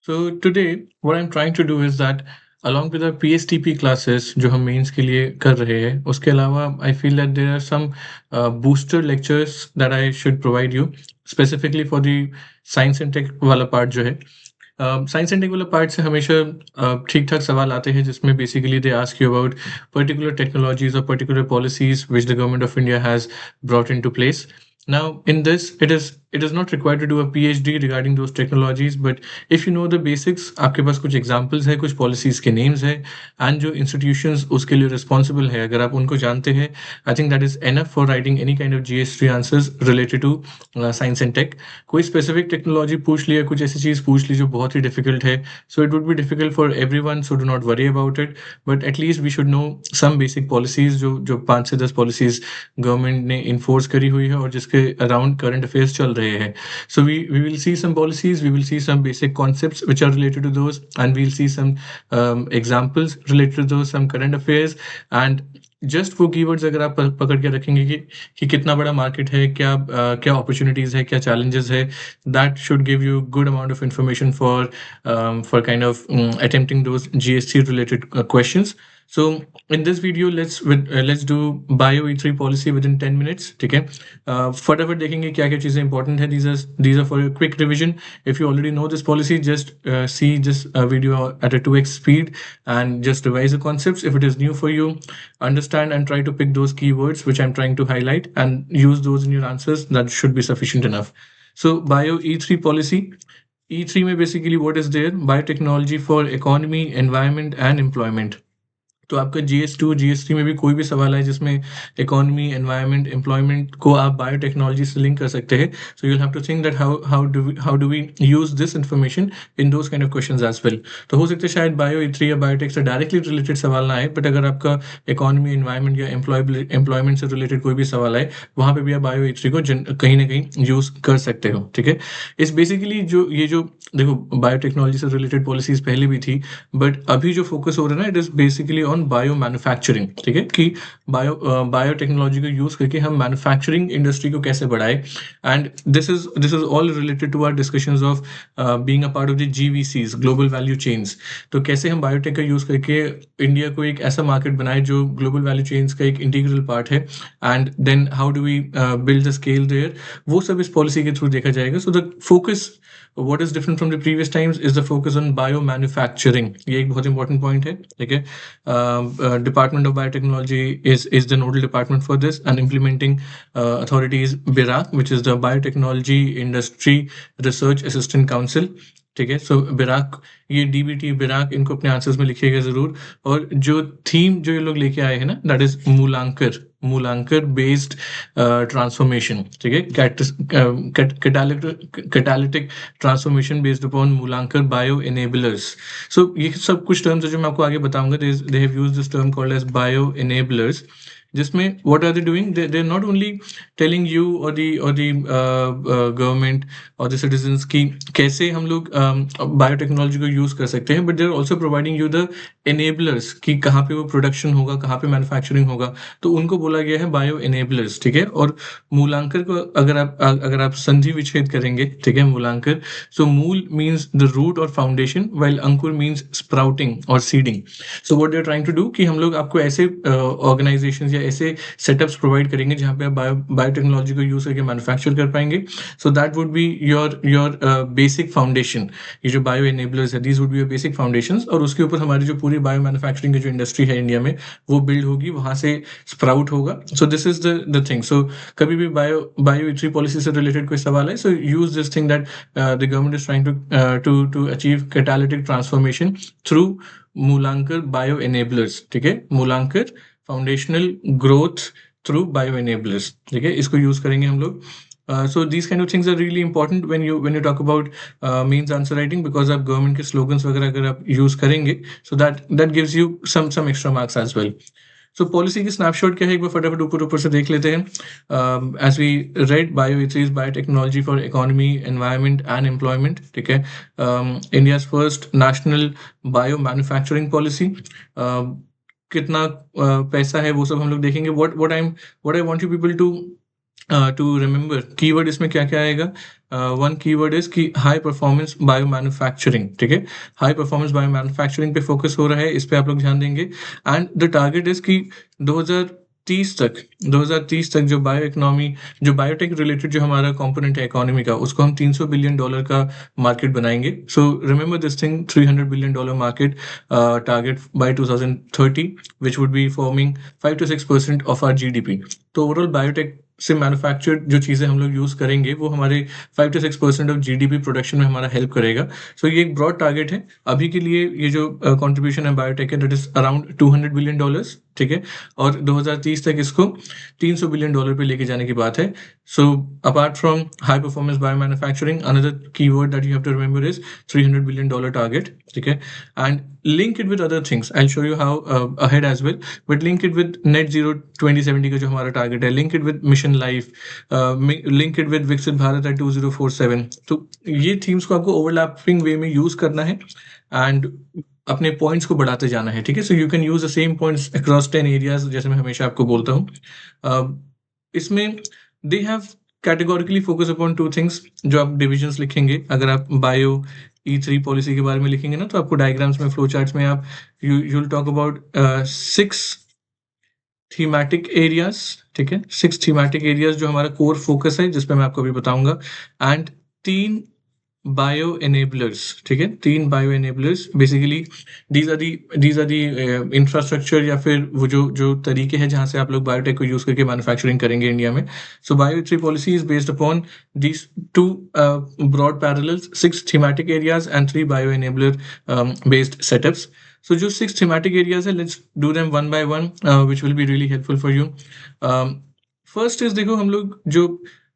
So today, what I'm trying to do is that along with our PSTP classes जो हम mains के लिए कर रहे हैं, उसके अलावा I feel that there are some booster lectures that I should provide you specifically for the science and tech वाला पार्ट जो है. साइंस एंड टेक वाला पार्ट से हमेशा ठीक ठाक सवाल आते हैं जिसमें basically they ask you about particular technologies और particular policies which the government of India has brought in to place. Now, in this, it is not required to do a PhD regarding those technologies, but if you know the basics, आपके पास कुछ examples है, कुछ policies के names है, and जो institutions उसके लिए responsible है, अगर आप उनको जानते हैं, I think that is enough for writing any kind of GS3 answers related to science and tech. कोई specific technology पूछ लिया, कुछ ऐसी चीज़ पूछ ली जो बहुत ही difficult है, so it would be difficult for everyone, so do not worry about it, but at least we should know some basic policies जो 5 से 10 policies गवर्नमेंट ने इन्फोर्स करी हुई है और जिसके अराउंड करंट अफेयर्स चल रहे हैं. So we will see some policies, we will see some basic concepts which are related to those, and we'll see some examples related to those, some current affairs, and just वो keywords अगर आप पकड़ के रखेंगे कि कितना बड़ा market है, क्या अपॉर्चुनिटीज है, क्या चैलेंजेस है, that should give you good amount of information for kind of attempting those GST related questions. So in this video, let's do bio E3 policy within 10 minutes. ठीक है, फटाफट देखेंगे क्या क्या चीज़ें इंपॉर्टेंट है. These are for a quick revision. If you already know this policy, just see this video at a 2x speed and just revise the concepts. If it is new for you, understand and try to pick those keywords which I'm trying to highlight and use those in your answers. That should be sufficient enough. So bio E3 policy. E3 में basically what is there? Biotechnology for economy, environment and employment. तो आपका GS2 GS3 में भी कोई भी सवाल है जिसमें इकोनॉमी, एनवायरनमेंट, एम्प्लॉयमेंट को आप बायोटेक्नोलॉजी से लिंक कर सकते हैं. So you will have to think that how do we use this information in those kind of questions as well. तो हो सकता है शायद बायो E3 या बायोटेक से डायरेक्टली रिलेटेड सवाल ना आए, बट अगर आपका इकोनॉमी, एनवायरनमेंट या एम्प्लॉयमेंट से रिलेटेड कोई भी सवाल आए, वहाँ पे भी आप बायो E3 को कहीं ना कहीं यूज कर सकते हो. ठीक है, इस बेसिकली जो देखो बायोटेक्नोलॉजी से रिलेटेड पॉलिसीज पहले भी थी, बट अभी जो फोकस हो रहा है ना, it is basically on bio manufacturing. ठीक है, कि बायोटेक्नोलॉजी को यूज करके हम मैन्युफैक्चरिंग इंडस्ट्री को कैसे बढ़ाए. And this is all related to our discussions of being a part of the GVCs, global value chains. तो कैसे हम बायोटेक का यूज करके इंडिया को एक ऐसा मार्केट बनाए जो ग्लोबल वैल्यू चेन्स का एक इंटीग्रल पार्ट है, and then how do we build the scale there, वो सब इस पॉलिसी के थ्रू देखा जाएगा. So the focus, what is different from the previous times is the focus on bio manufacturing. ये एक बहुत important point है. ठीक है, Department of Biotechnology is the nodal department for this, and implementing authority is BIRAC, which is the Biotechnology Industry Research Assistant Council. ठीक है, सो बिराक, ये DBT BIRAC, इनको अपने आंसर्स में लिखिएगा जरूर. और जो थीम जो ये लोग लेके आए हैं ना, that is Moolankur based transformation. ठीक है, catalytic transformation based upon Moolankur bio enablers. So ये सब कुछ टर्म्स है जो मैं आपको आगे बताऊंगा. They have used this term called as bio enablers, जिसमें what are they doing? They're not only telling you or the government or the citizens कि कैसे हम लोग बायोटेक्नोलॉजी को यूज कर सकते हैं, but they're also providing you the enablers कि कहाँ पे वो प्रोडक्शन होगा, कहाँ पे मैन्युफैक्चरिंग होगा. तो उनको बोला गया है बायो एनेबलर्स. ठीक है, और मूलांकर को अगर आप संधि विच्छेद करेंगे, ठीक है, मूलांकर, सो मूल मीन्स द रूट और फाउंडेशन, वाइल अंकुर मीन्स स्प्राउटिंग और seeding. So what they are trying to do कि हम लोग आपको ऐसे ऑर्गेनाइजेशंस ऐसे सेटअप्स प्रोवाइड करेंगे जहाँ पे आप बायोटेक्नोलॉजी को यूज करके मैन्युफैक्चर कर पाएंगे. So that would be your basic foundation. ये जो बायो एनेबलर्स है, these would be your basic foundations, और उसके ऊपर हमारी जो पूरी बायो मैन्युफैक्चरिंग की जो इंडस्ट्री है इंडिया में, वो बिल्ड होगी, वहां से स्प्राउट होगा. So this is the thing. So कभी भी बायो E3 पॉलिसी से रिलेटेड कोई सवाल है, so use this thing that the government is trying to achieve catalytic transformation through Moolankur bio enablers. ठीक है, Moolankur foundational growth through bio enablers. ठीक है, इसको यूज करेंगे हम लोग. So these kind of things are really important when you talk about means answer writing, because आप government के स्लोगन्स वगैरह अगर आप यूज करेंगे, so that gives you some extra marks as well. So policy की स्नैपशॉट क्या है, एक बार फटाफट ऊपर से देख लेते हैं. As we read, bio E3 is biotechnology for economy, environment and employment. ठीक है, India's first national bio manufacturing policy. कितना पैसा है वो सब हम लोग देखेंगे. what I want you people to remember, keyword इसमें क्या क्या आएगा. वन कीवर्ड इज कि हाई परफॉर्मेंस बायो मैन्युफैक्चरिंग, ठीक है, हाई परफॉर्मेंस बायो मैन्युफैक्चरिंग पे फोकस हो रहा है, इस पे आप लोग ध्यान देंगे। एंड द टारगेट इज कि 2030 तक 2030 तक जो बायो इकोनॉमी, जो बायोटेक रिलेटेड जो हमारा कंपोनेंट है इकोनॉमी का, उसको हम $300 बिलियन का मार्केट बनाएंगे। So remember this thing, $300 billion market target by 2030, which would be forming 5 to 6% of our GDP. तो ओवरऑल बायोटेक से मैन्युफैक्चर्ड जो चीज़ें हम लोग यूज़ करेंगे वो हमारे 5 to 6% ऑफ जीडीपी प्रोडक्शन में हमारा हेल्प करेगा। सो ये एक ब्रॉड टारगेट है अभी के लिए। ये जो कंट्रीब्यूशन है बायोटेक है, दैट इज अराउंड $200 बिलियन, ठीक है, और 2030 तक इसको $300 बिलियन पे लेके जाने की बात है। So apart from high performance bio manufacturing, another keyword that you have to remember is $300 billion target, ठीक है, and link it with other things. I will show you how ahead as well, but link it with net zero 2070 का जो हमारा टारगेट है, link it with mission life, link it with Viksit Bharat eight 2047। तो ये themes को आपको ओवरलैपिंग वे में यूज करना है एंड अपने पॉइंट्स को बढ़ाते जाना है, ठीक है। So you can use the same points across 10 areas, जैसे मैं हमेशा आपको बोलता हूँ। इसमें they have categorically focus upon two things. जो आप डिविजन्स लिखेंगे, अगर आप बायो E3 पॉलिसी के बारे में लिखेंगे ना, तो आपको डायग्राम्स में, फ्लो चार्ट्स में आप you will talk about 6 thematic areas, ठीक है, 6 थीमेटिक एरियाज जो हमारा कोर फोकस है, जिसपे मैं आपको अभी बताऊंगा, एंड 3 बायो एनेबलर्स, ठीक है, 3 bio enablers. Basically these are the infrastructure या फिर वो जो तरीके हैं जहां से आप लोग बायोटेक को यूज करके मैन्युफैक्चरिंग करेंगे इंडिया में। So bio E3 policy is based upon these 2 broad parallels, 6 thematic areas and 3 bio enabler based setups. So जो 6 thematic areas है, let's do them one by one, which will be really helpful for you. First is, देखो हम लोग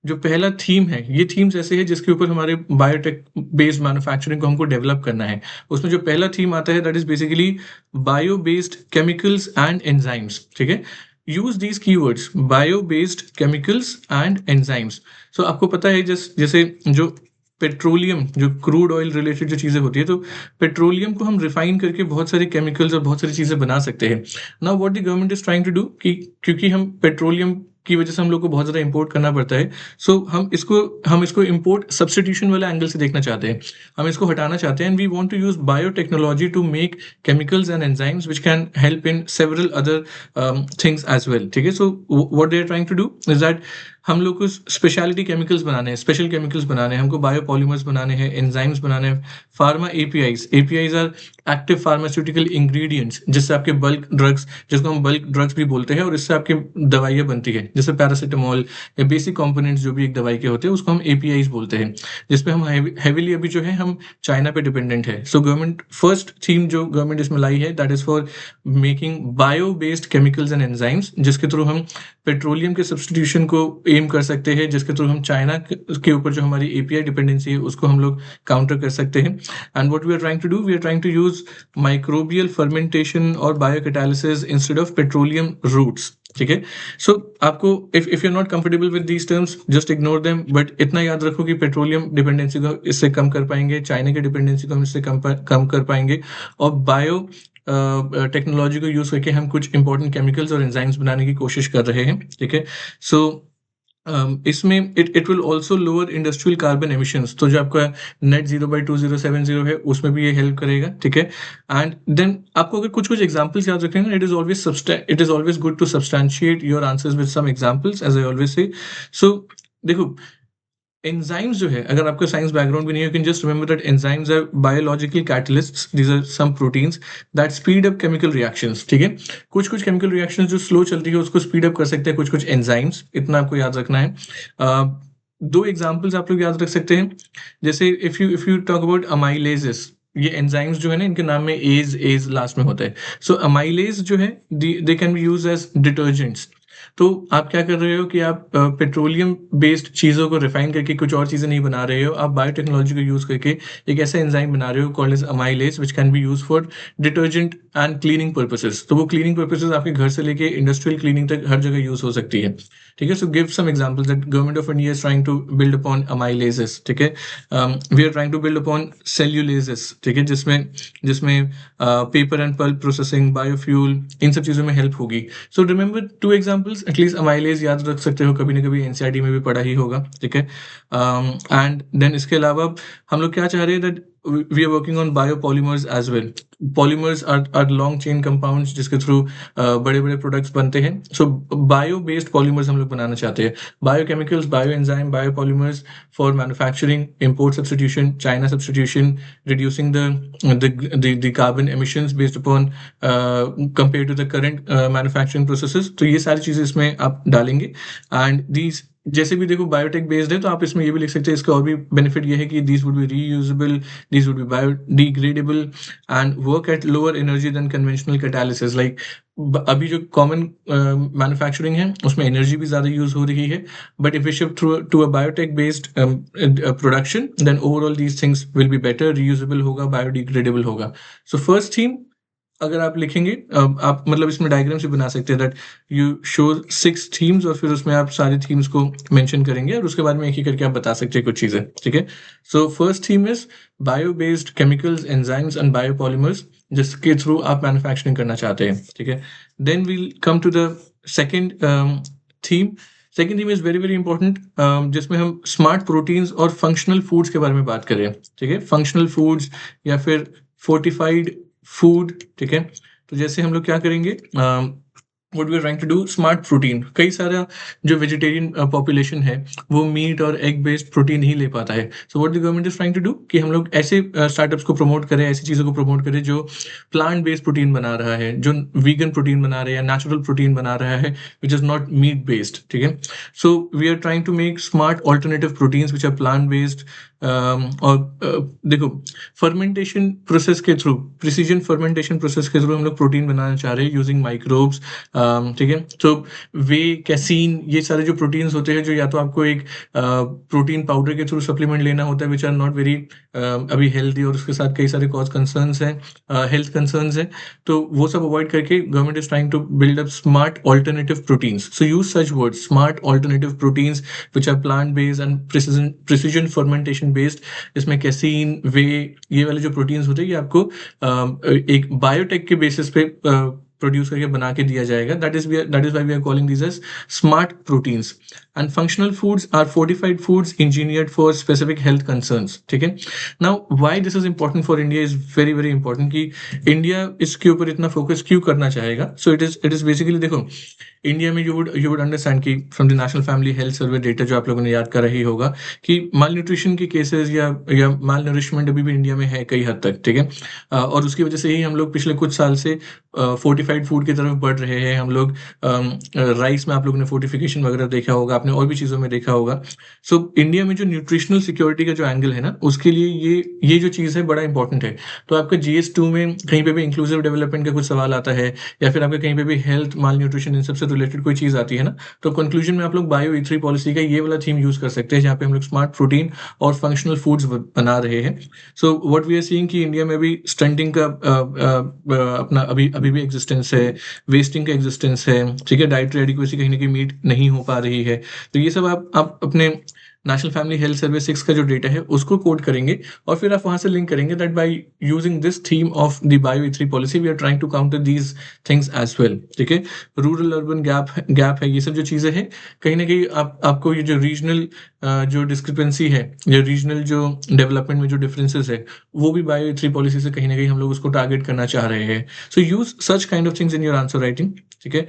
जो पहला theme है, ये themes ऐसे है जिसके ऊपर हमारे बायोटेक बेस्ड मैन्युफैक्चरिंग को हमको डेवलप करना है। उसमें जो पहला थीम आता है, that is basically bio based chemicals and enzymes, ठीक है। Use these keywords, bio based chemicals and enzymes. So आपको पता है जैसे जो पेट्रोलियम, जो क्रूड ऑयल रिलेटेड जो चीज़ें होती है, तो पेट्रोलियम को हम रिफाइन करके बहुत सारे केमिकल्स और बहुत सारी चीज़ें बना सकते हैं। Now what the government is trying to do, कि क्योंकि हम पेट्रोलियम की वजह से हम लोग को बहुत ज़्यादा इंपोर्ट करना पड़ता है, सो हम इसको इंपोर्ट सब्सटीट्यूशन वाले एंगल से देखना चाहते हैं, हम इसको हटाना चाहते हैं। And we want to use biotechnology to make chemicals and enzymes which can help in several other things as well, ठीक है। So what they are trying to do is that हम लोग को स्पेशलिटी केमिकल्स बनाने हैं, special chemicals बनाने हैं, हमको बायोपॉलीमर्स बनाने हैं, एंजाइम्स बनाने हैं, pharma APIs are active pharmaceutical ingredients, जिससे आपके बल्क ड्रग्स, जिसको हम बल्क ड्रग्स भी बोलते हैं, और इससे आपकी दवाइयाँ बनती है, जैसे पैरासीटामोल या बेसिक कंपोनेंट्स जो भी एक दवाई के होते हैं, उसको हम एपीआईज बोलते हैं, जिसपे हम हैवीली अभी जो है हम चाइना पे डिपेंडेंट है। सो गवर्नमेंट फर्स्ट थीम जो गवर्नमेंट इसमें लाई है, that is for making bio based chemicals and enzymes, जिसके थ्रू हम पेट्रोलियम के सब्सटीट्यूशन को एम कर सकते हैं, जिसके थ्रू हम चाइना के ऊपर जो हमारी एपीआई डिपेंडेंसी है उसको हम लोग काउंटर कर सकते हैं। And what we are trying to do, we are trying to use microbial fermentation और biocatalysis instead of petroleum routes, ठीक है। सो आपको if you are not comfortable with these terms, just ignore them, but इतना याद रखो कि petroleum dependency को इससे कम कर पाएंगे, चाइना की डिपेंडेंसी को हम इससे कम कर पाएंगे, और बायो टेक्नोलॉजी को यूज करके हम कुछ इंपॉर्टेंट केमिकल्स और एंजाइम्स बनाने की कोशिश कर रहे हैं, ठीक है। सो इसमें it will also lower industrial carbon emissions, तो जो आपका नेट जीरो बाई 2070 है उसमें भी ये हेल्प करेगा, ठीक है। एंड देन आपको अगर कुछ एग्जांपल्स याद रखें ना, it is always good to substantiate your answers with some examples, as I always say. So देखो, एंजाइम्स जो है, अगर आपका साइंस बैकग्राउंड भी नहीं है, you can just remember that enzymes are biological catalysts, these are some proteins that speed up chemical reactions, ठीक है। कुछ केमिकल रिएक्शंस जो स्लो चलती है उसको स्पीड अप कर सकते हैं कुछ एंजाइम्स, इतना आपको याद रखना है। दो एग्जांपल्स आप लोग याद रख सकते हैं, जैसे इफ यू टॉक अबाउट अमाइलेजेस, ये एंजाइम्स जो है ना, इनके नाम में एज लास्ट में होता है। सो अमाइलेज जो है, they can be use as detergents. तो आप क्या कर रहे हो कि आप पेट्रोलियम बेस्ड चीज़ों को रिफाइन करके कुछ और चीज़ें नहीं बना रहे हो, आप बायोटेक्नोलॉजी को यूज़ करके एक ऐसा एंजाइम बना रहे हो called as amylase, which can be use for detergent and cleaning purposes. तो वो क्लीनिंग पर्पसेस आपके घर से लेके इंडस्ट्रियल क्लीनिंग तक हर जगह यूज हो सकती है, ठीक है। So give some examples that government of India is trying to build upon amylases, ठीक है। We are trying to build upon cellulases, ठीक है, जिसमें paper and pulp processing, biofuel, इन सब चीज़ों में हेल्प होगी। So remember 2 examples, at least amylase याद रख सकते हो, कभी ना कभी एनसीईआरटी में भी पढ़ा ही होगा, ठीक है। एंड देन इसके अलावा हम लोग क्या चाह रहे हैं that we are working on biopolymers as well. Polymers are long chain compounds जिसके थ्रू बड़े बड़े प्रोडक्ट्स बनते हैं। सो बायो बेस्ड पॉलीमर्स हम लोग बनाना चाहते हैं, biochemicals, bio enzyme, biopolymers for manufacturing, import substitution, China substitution, reducing the carbon emissions based upon compared to the current manufacturing processes। तो ये सारी चीजें इसमें आप डालेंगे। एंड दीज जैसे भी देखो बायोटेक बेस्ड है, तो आप इसमें ये भी लिख सकते हैं, इसका और भी बेनिफिट ये है कि these would be reusable, these would be biodegradable and work at lower energy than conventional catalysis. Like अभी जो कॉमन मैन्युफैक्चरिंग है उसमें एनर्जी भी ज्यादा यूज हो रही है, but if we shift to a biotech based production then overall these things will be better, reusable होगा, बायोडिग्रेडेबल होगा। सो फर्स्ट थीम अगर आप लिखेंगे, आप मतलब इसमें डायग्राम से बना सकते हैं दैट यू शो 6 थीम्स और फिर उसमें आप सारी थीम्स को मेंशन करेंगे और उसके बाद में एक ही करके आप बता सकते हैं कुछ चीजें, ठीक है। So first theme is bio based chemicals, enzymes and biopolymers जिसके थ्रू आप मैन्युफैक्चरिंग करना चाहते हैं, ठीक है। Then we'll come to the second theme. Second theme is very very important, जिसमें हम स्मार्ट प्रोटीन्स और फंक्शनल फूड्स के बारे में बात करें, ठीक है। फंक्शनल फूड्स या फिर फोर्टिफाइड फूड, ठीक है। तो जैसे हम लोग क्या करेंगे, what we are trying to do, smart protein. कई सारा जो वेजिटेरियन पॉपुलेशन है वो मीट और एग बेस्ड प्रोटीन नहीं ले पाता है। So what the government is trying to do कि हम लोग ऐसे स्टार्टअप्स को प्रमोट करें, ऐसी चीज़ों को प्रमोट करें जो प्लांट बेस्ड प्रोटीन बना रहा है, जो वीगन प्रोटीन बना रहा है या नेचुरल प्रोटीन बना रहा है which is not meat based, ठीक है। So we are trying to make smart alternative proteins which are plant based. और देखो फर्मेंटेशन प्रोसेस के थ्रू, प्रिसीजन फर्मेंटेशन प्रोसेस के थ्रू हम लोग प्रोटीन बनाना चाह रहे हैं यूजिंग माइक्रोब्स, ठीक है। तो वे, कैसीन, ये सारे जो प्रोटीन्स होते हैं जो या तो आपको एक प्रोटीन पाउडर के थ्रू सप्लीमेंट लेना होता है विच आर नॉट वेरी अभी हेल्दी, और उसके साथ कई सारे कॉज कंसर्न्स हैं, हेल्थ कंसर्न्स हैं, तो वो सब अवॉइड करके government is trying to build up smart alternative proteins. So use such words, smart alternative proteins which are plant based and precision fermentation based. इसमें कैसीन, वे, ये वाले जो प्रोटीन्स होते हैं ये आपको एक बायोटेक के बेसिस पे प्रोड्यूस करके बना के दिया जाएगा। That is why we are calling this as smart proteins. And functional foods are fortified foods engineered for specific health concerns, ठीक है। Now why this is important for India is very very important कि India इसके ऊपर इतना focus क्यों करना चाहेगा। So it is basically, देखो इंडिया में यू वुड अंडरस्टैंड कि from the national family health survey data जो आप लोगों ने याद कर रही होगा कि माल न्यूट्रिशन के केसेस या माल नरिशमेंट अभी भी इंडिया में है कई हद तक, ठीक है। और उसकी वजह से ही हम लोग पिछले कुछ साल से फोर्टिफाइड फूड की तरफ बढ़ रहे हैं। हम लोग राइस में आप लोगों ने फोर्टिफिकेशन वगैरह देखा होगा, आपने और भी चीज़ों में देखा होगा। सो इंडिया में जो न्यूट्रिशनल सिक्योरिटी का जो एंगल है ना, उसके लिए ये जो चीज़ है बड़ा इंपॉर्टेंट है। तो आपका GS2 में कहीं पे भी इंक्लूसिव डेवलपमेंट का कुछ सवाल आता है या फिर आपका कहीं पे भी हेल्थ, माल न्यूट्रिशन, इन सबसे रिलेटेड कोई चीज़ आती है ना, तो कंक्लूजन में आप लोग बायो E3 पॉलिसी का ये वाला थीम यूज कर सकते हैं जहाँ पे हम लोग स्मार्ट प्रोटीन और फंक्शनल फूड्स बना रहे हैं। So what we are seeing कि इंडिया में भी स्टंटिंग का अपना अभी भी एग्जिस्टेंस है, वेस्टिंग का एग्जिस्टेंस है, ठीक है। डाइटरी एडिक्वेसी कहीं ना कहीं मीट नहीं हो पा रही है। तो ये सब आप अपने नेशनल फैमिली हेल्थ सर्वे 6 का जो डेटा है उसको कोड करेंगे और फिर आप वहां से लिंक करेंगे that by using this theme of the bio E3 policy we are trying to counter these things as well, ठीक है। रूरल अर्बन गैप है, ये सब जो चीज़ें हैं कहीं ना कहीं आपको ये जो रीजनल जो डिस्क्रिपेंसी है या रीजनल जो डेवलपमेंट में जो डिफरेंसेस है वो भी बायो E3 पॉलिसी से कहीं ना कहीं हम लोग उसको टारगेट करना चाह रहे हैं। So use such kind of things in your answer writing, ठीक है।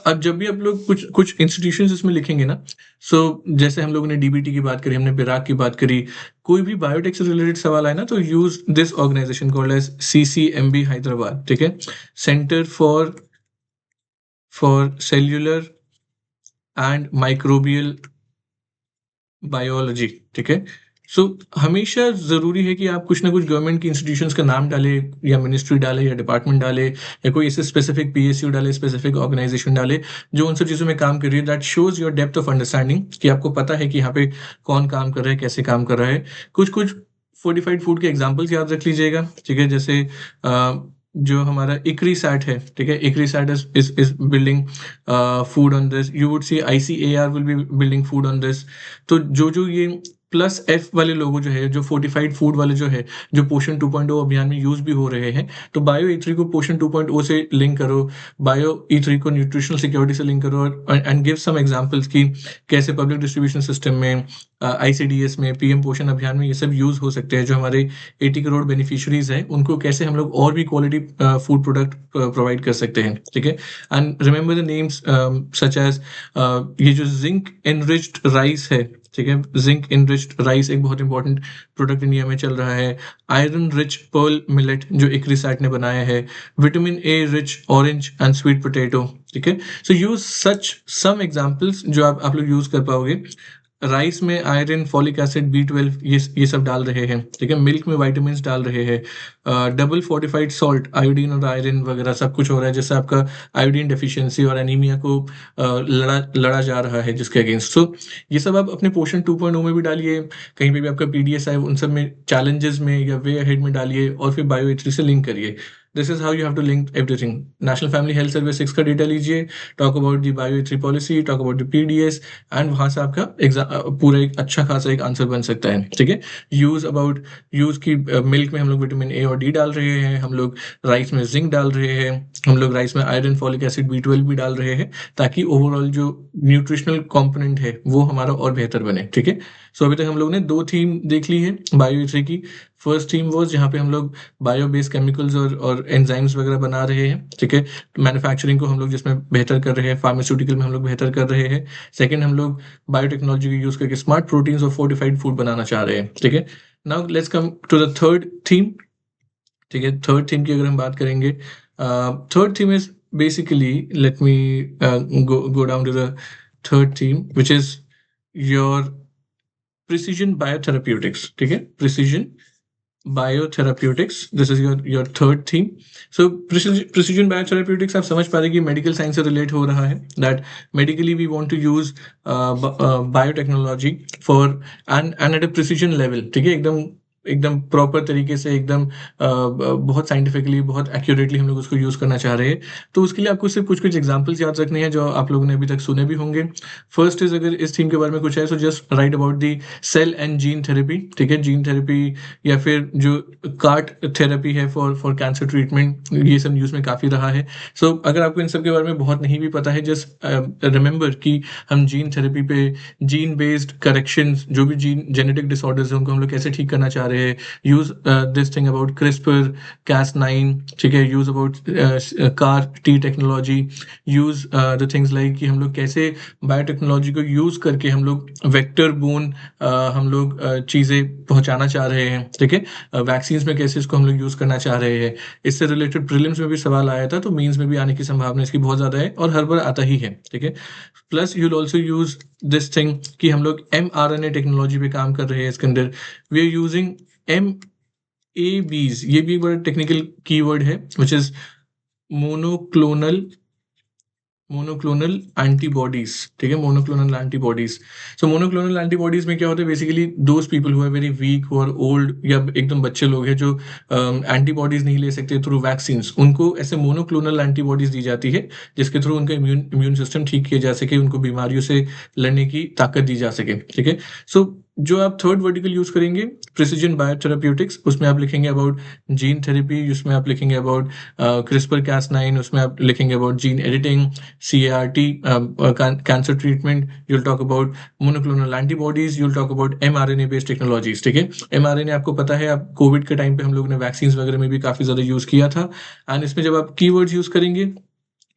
अब जब भी आप लोग कुछ इंस्टीट्यूशंस इसमें लिखेंगे ना, सो जैसे हम लोगों ने DBT की बात करी, हमने बिराक की बात करी, कोई भी बायोटेक से रिलेटेड सवाल आए ना तो use this organisation called as CCMB Hyderabad, ठीक है, centre for cellular and microbial biology, ठीक है। सो हमेशा ज़रूरी है कि आप कुछ ना कुछ गवर्नमेंट की इंस्टीट्यूशंस का नाम डालें या मिनिस्ट्री डालें या डिपार्टमेंट डालें या कोई ऐसे स्पेसिफिक PSU डाले, स्पेसिफिक ऑर्गेनाइजेशन डाले जो उन सब चीज़ों में काम कर रही है। That shows your depth of understanding कि आपको पता है कि यहाँ पे कौन काम कर रहा है, कैसे काम कर रहा है। कुछ फोर्टिफाइड फूड के एग्जाम्पल्स याद रख लीजिएगा, ठीक है। जैसे जो हमारा इक्री सैट है, ठीक है, ICRISAT is building food on this. You would see ICAR will be building food on this. तो जो ये प्लस एफ वाले लोगो जो है, जो फोर्टिफाइड फूड वाले जो है, जो पोषण 2.0 अभियान में यूज भी हो रहे हैं, तो बायो E3 को पोषण 2.0 से लिंक करो, बायो E3 को न्यूट्रिशनल सिक्योरिटी से लिंक करो, एंड गिव सम एग्जांपल्स की कैसे पब्लिक डिस्ट्रीब्यूशन सिस्टम में, ICDS में, पीएम पोषण अभियान में ये सब यूज हो सकते हैं। जो हमारे 80 करोड़ बेनिफिशियरीज हैं, उनको कैसे हम लोग और भी क्वालिटी फूड प्रोडक्ट प्रोवाइड कर सकते हैं, ठीक है। And remember the names such as ये जो जिंक एनरिच्ड राइस है, ठीक है, जिंक एनरिच्ड राइस एक बहुत इंपॉर्टेंट प्रोडक्ट इंडिया में चल रहा है। आयरन रिच पर्ल मिलेट जो इक्रिसैट ने बनाया है, vitamin A rich orange and sweet potato, ठीक है। सो यूज सच सम एग्जांपल्स जो आप लोग यूज कर पाओगे। राइस में आयरन, फॉलिक एसिड, B12 ये सब डाल रहे हैं, ठीक है। मिल्क में विटामिन्स डाल रहे हैं, डबल फोर्टिफाइड सॉल्ट, आयोडीन और आयरन वगैरह सब कुछ हो रहा है, जिससे आपका आयोडीन डेफिशिएंसी और एनीमिया को लड़ा जा रहा है जिसके अगेंस्ट। सो ये सब आप अपने पोषण 2.0 में भी डालिए, कहीं पे भी आपका PDS है उन सब में, चैलेंजेस में या वे अहेड में डालिए, और फिर बायो E3 से लिंक करिए। This is how you have to link everything. National family health survey 6 का डेटा लीजिए, talk about the bio E3 policy, talk about the PDS, and वहां से आपका पूरा एक अच्छा खासा एक आंसर बन सकता है, ठीक है। यूज की मिल्क में हम लोग विटामिन A और D डाल रहे हैं, हम लोग राइस में जिंक डाल रहे हैं, हम लोग राइस में आयरन, फॉलिक एसिड, B12 भी डाल रहे हैं, ताकि ओवरऑल जो न्यूट्रिशनल कंपोनेंट है वो हमारा और बेहतर बने, ठीक है। सो अभी तक हम लोग ने 2 थीम देख ली है बायो E3 की। फर्स्ट थीम वॉज जहाँ पे हम लोग बायो बेस्ड केमिकल्स और एंजाइम्स वगैरह बना रहे हैं, ठीक है। मैन्युफैक्चरिंग को हम लोग जिसमें बेहतर कर रहे हैं, फार्मास्यूटिकल में हम लोग बेहतर कर रहे हैं। सेकंड, हम लोग बायोटेक्नोलॉजी को यूज करके स्मार्ट प्रोटीन्स और फोर्टिफाइड फूड बनाना चाह रहे हैं, ठीक है। Now let's come to the third theme, ठीक है। थर्ड थीम की अगर हम बात करेंगे, third theme is basically, let me go down to the third theme, which is your precision biotherapeutics, ठीक है। precision biotherapeutics, this is your third theme. So precision biotherapeutics आप समझ पा रहे हैं कि मेडिकल साइंस से रिलेट हो रहा है, that medically we want to use biotechnology for and at a precision level, ठीक है। एकदम प्रॉपर तरीके से, एकदम बहुत साइंटिफिकली, बहुत एक्यूरेटली हम लोग उसको यूज करना चाह रहे हैं। तो उसके लिए आपको सिर्फ कुछ कुछ एग्जांपल्स याद रखने हैं जो आप लोगों ने अभी तक सुने भी होंगे। फर्स्ट इज, अगर इस थीम के बारे में कुछ है, so just write about the cell and gene therapy, ठीक है। जीन थेरेपी या फिर जो कार्ट थेरेपी है फॉर कैंसर ट्रीटमेंट, ये सब न्यूज में काफी रहा है। सो अगर आपको इन सब के बारे में बहुत नहीं भी पता है, जस्ट रिमेंबर कि हम जीन थेरेपी पे जीन बेस्ड करेक्शंस, जो भी जीन जेनेटिक डिसऑर्डर्स हैं उनको हम लोग कैसे ठीक करना चाह रहे हैं। Use this thing about CRISPR-Cas9, ठीक है। Use about CAR-T technology, use the things like कि हम लोग कैसे बायोटेक्नोलॉजी को यूज करके हम लोग वेक्टर बोन हम लोग चीजें पहुंचाना चाह रहे हैं, ठीक है। वैक्सीन में कैसे इसको हम लोग यूज करना चाह रहे हैं। इससे रिलेटेड प्रीलिम्स में भी सवाल आया था, तो मेंस में भी आने की संभावना इसकी बहुत ज्यादा है, और हर बार आता ही है, ठीक है। Plus you will also use this thing कि हम लोग mRNA टेक्नोलॉजी पे काम कर रहे हैं। इसके अंदर वी आर यूजिंग MABs, ये भी एक बड़ा टेक्निकल कीवर्ड है, विच इज मोनोक्लोनल एंटीबॉडीज, ठीक है। Monoclonal antibodies. So monoclonal antibodies में क्या होता है, basically those people who are very weak, who are old, या एकदम बच्चे लोग हैं जो एंटीबॉडीज नहीं ले सकते थ्रू वैक्सीन, उनको ऐसे मोनोक्लोनल एंटीबॉडीज दी जाती है, जिसके थ्रू उनका इम्यून सिस्टम ठीक किया जा सके, उनको बीमारियों से लड़ने की ताकत दी जा सके, ठीक है। सो जो आप थर्ड वर्टिकल यूज करेंगे, प्रिसीजन बायोथेराप्यूटिक्स, उसमें आप लिखेंगे अबाउट जीन थेरेपी, उसमें आप लिखेंगे अबाउट CRISPR-Cas9, उसमें आप लिखेंगे about gene editing, CAR-T, cancer treatment, you'll talk about monoclonal antibodies, you'll talk about mRNA based technologies, ठीक है। mRNA आपको पता है, आप कोविड के टाइम पे हम लोग ने वैक्सीन वगैरह में भी काफी ज्यादा यूज किया था। एंड इसमें जब आप कीवर्ड्स यूज करेंगे,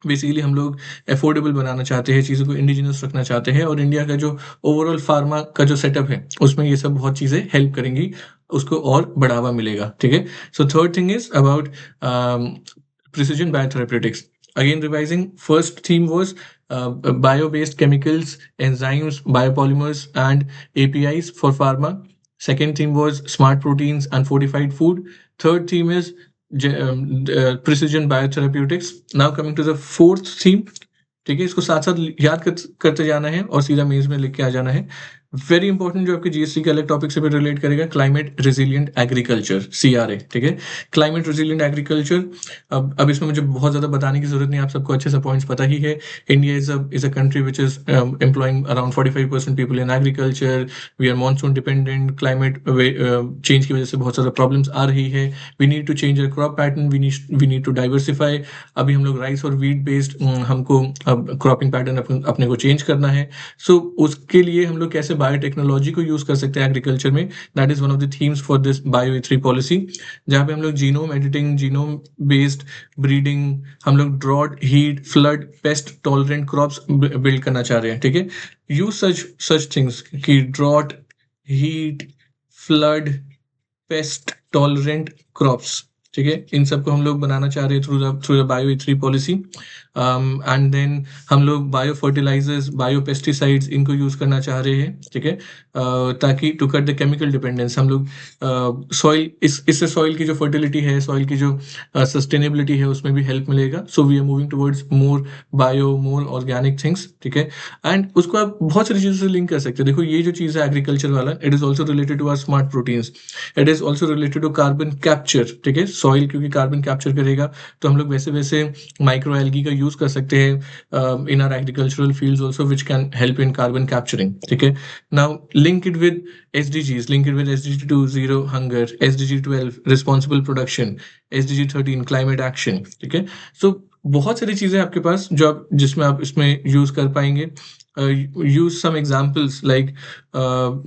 बेसिकली हम लोग अफोर्डेबल बनाना चाहते हैं, चीज़ों को इंडिजिनस रखना चाहते हैं, और इंडिया का जो ओवरऑल फार्मा का जो सेटअप है उसमें ये सब बहुत चीज़ें हेल्प करेंगी, उसको और बढ़ावा मिलेगा, ठीक है। So third thing is about precision biotherapeutics. Again revising, first theme was bio-based chemicals, enzymes, biopolymers, and APIs for pharma. Second theme was smart proteins and fortified food. Third theme is precision biotherapeutics. Now coming to the fourth theme, ठीक है। इसको साथ साथ याद करते जाना है और सीधा मेज में लिख के आ जाना है। वेरी इंपॉर्टेंट जो आपके जीएसटी के अलग टॉपिक से भी रिलेट करेगा, क्लाइमेट रेजिलिएंट एग्रीकल्चर, CRA, ठीक है। क्लाइमेट रेजिलिएंट एग्रीकल्चर, अब इसमें मुझे बहुत ज़्यादा बताने की जरूरत नहीं, आप सबको अच्छे से पॉइंट्स पता ही है। India is a country which is employing around 45% people in agriculture. We are monsoon dependent, climate change की वजह से बहुत ज़्यादा प्रॉब्लम्स आ रही है। We need to change our crop pattern, we need to diversify. अभी हम लोग राइस और वीट बेस्ड हमको अब क्रॉपिंग पैटर्न अपने को चेंज करना है। सो उसके लिए हम लोग कैसे बायोटेक्नोलॉजी को यूज कर सकते हैं एग्रीकल्चर में, that is one of the themes for this bio E3 policy, जहाँ पे हम लोग genome editing, genome based breeding, हम लोग drought, heat, flood, pest tolerant crops build करना चाह रहे हैं, ठीक है। यूज सच थिंग्स की drought, heat, flood, pest tolerant crops, ठीक है, इन सबको हम लोग बनाना चाह रहे हैं through the bio E3 policy. And then हम लोग बायो फर्टिलाइजर्स, बायो पेस्टिसाइड्स इनको यूज करना चाह रहे हैं, ठीक है, ताकि to cut the chemical dependence. हम लोग सॉइल, इससे सॉइल की जो फर्टिलिटी है, सॉइल की जो सस्टेनेबिलिटी है, उसमें भी हेल्प मिलेगा। So we are moving towards more bio, more organic things, ठीक है। एंड उसको आप बहुत सारी चीजों से लिंक कर सकते हैं। देखो ये जो चीज है एग्रीकल्चर वाला, it is also related to our smart proteins, it is also related to carbon capture, ठीक है। सॉइल क्योंकि कार्बन कैप्चर करेगा, तो हम लोग वैसे वैसे माइक्रो एल्गी का यूज कर सकते हैं इन are agricultural fields also, which can help in carbon capturing, ठीक है। Now link it with SDGs, link it with SDG 2 zero hunger, SDG 12 responsible production, SDG 13 climate action, ठीक है। सो बहुत सारी चीजें आपके पास जो आप जिसमें आप इसमें यूज कर पाएंगे। यूज सम एग्जाम्पल्स लाइक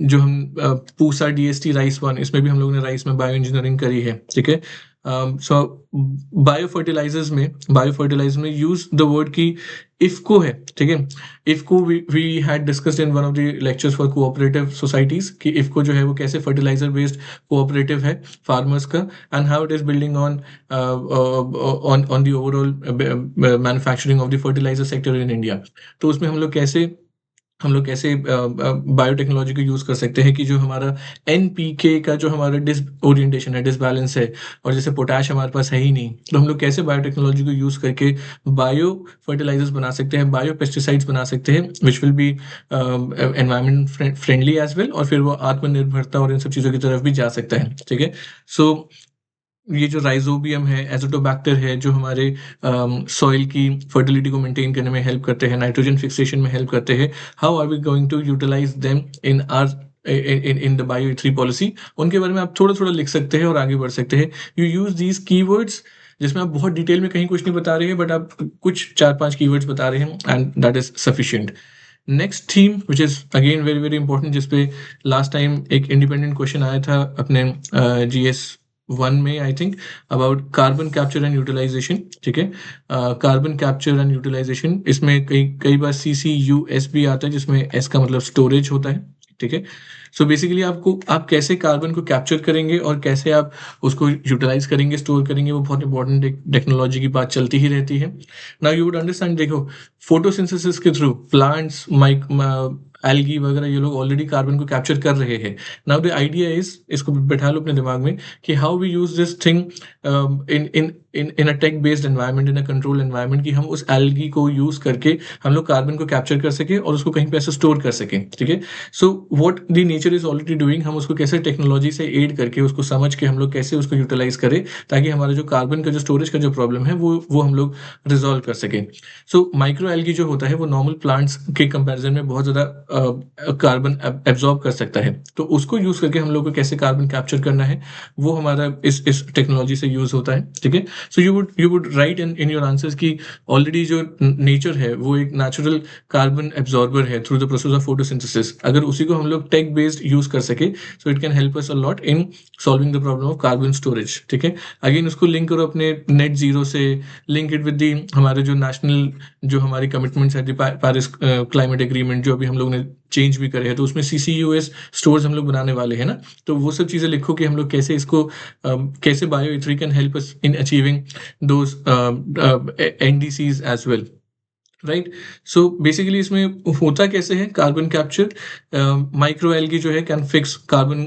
जो हम पूसा DST राइस 1, इसमें भी हम लोगों ने राइस में बायो इंजीनियरिंग करी है, ठीक है। सो बायो फर्टिलाइजर में यूज द वर्ड की इफको है, ठीक है। IFFCO we had discussed in one of the lectures for cooperative societies कि इफको जो है वो कैसे फर्टिलाइजर बेस्ड कोऑपरेटिव है फार्मर्स का, and how it is building on the overall manufacturing of the fertiliser sector in India. तो उसमें हम लोग कैसे बायोटेक्नोलॉजी को यूज कर सकते हैं कि जो हमारा NPK का जो हमारा डिसओरिएंटेशन है, डिसबैलेंस है, और जैसे पोटैश हमारे पास है ही नहीं, तो हम लोग कैसे बायोटेक्नोलॉजी को यूज करके बायो फर्टिलाइजर्स बना सकते हैं, बायो पेस्टिसाइड्स बना सकते हैं, which will be environment friendly as well, और फिर वो आत्मनिर्भरता और इन सब चीज़ों की तरफ भी जा सकता है, ठीक है। सो ये जो राइजोबियम है, एजोटोबैक्टर है, जो हमारे सॉइल की फर्टिलिटी को मेंटेन करने में हेल्प करते हैं, नाइट्रोजन फिक्सेशन में हेल्प करते हैं, how are we going to utilise them in our in the bio E3 policy, उनके बारे में आप थोड़ा थोड़ा लिख सकते हैं और आगे बढ़ सकते हैं। यू यूज दीज कीवर्ड्स, जिसमें आप बहुत डिटेल में कहीं कुछ नहीं बता रहे हैं, बट आप कुछ 4-5 कीवर्ड्स बता रहे हैं, and that is sufficient. Next theme which is again very very important, जिसपे लास्ट टाइम एक इंडिपेंडेंट क्वेश्चन आया था अपने GS 1 में, I think, about carbon capture and utilisation, ठीक है। कार्बन कैप्चर एंड यूटिलाइजेशन, इसमें कई कई बार CCUS भी आता है, जिसमें S का मतलब स्टोरेज होता है, ठीक है। सो बेसिकली आप कैसे कार्बन को कैप्चर करेंगे और कैसे आप उसको यूटिलाइज करेंगे, स्टोर करेंगे, वो बहुत इंपॉर्टेंट टेक्नोलॉजी की बात चलती ही रहती है। नाउ यू वुड अंडरस्टैंड, देखो फोटोसिंथेसिस के थ्रू प्लांट्स, एल्गी वगैरह, ये लोग ऑलरेडी कार्बन को कैप्चर कर रहे हैं। नाउ द आइडिया इज, इसको बैठा लो अपने दिमाग में, कि how we use this thing in in in a tech based environment, in a control environment, कि हम उस एल्गी को यूज करके हम लोग कार्बन को कैप्चर कर सके और उसको कहीं पे ऐसे स्टोर कर सकें, ठीक है। So what the nature is already doing, हम उसको कैसे टेक्नोलॉजी से एड करके, उसको समझ के हम लोग कैसे उसको यूटिलाइज करें, ताकि हमारा जो कार्बन का जो स्टोरेज का जो प्रॉब्लम है वो हम लोग रिजॉल्व कर सकें। सो माइक्रो एल्गी जो होता है वो नॉर्मल प्लांट्स के कंपैरिजन में बहुत ज़्यादा कार्बन एब्जॉर्ब कर सकता है, तो उसको यूज करके हम लोग को कैसे कार्बन कैप्चर करना है, वो हमारा इस टेक्नोलॉजी से यूज होता है, ठीक है। So you would write in your answers की ऑलरेडी जो नेचर है वो एक नेचुरल कार्बन एब्जॉर्बर है through the process of photosynthesis. अगर उसी को हम लोग टेक बेस्ड यूज कर सके, so it can help us a lot in solving the problem of carbon storage, ठीक है। अगेन उसको लिंक करो अपने नेट जीरो से, लिंक इट विद दी हमारे जो नेशनल जो हमारी कमिटमेंट्स है, पेरिस क्लाइमेट एग्रीमेंट, जो अभी हम लोग ने चेंज भी करे हैं, तो उसमें CCUS स्टोर्स हम लोग बनाने वाले हैं ना, तो वो सब चीज़ें लिखो कि हम लोग कैसे इसको कैसे bio E3 can help us in achieving those NDCs as well, right. So basically इसमें होता कैसे है कार्बन कैप्चर, माइक्रो एल्गी जो है can fix carbon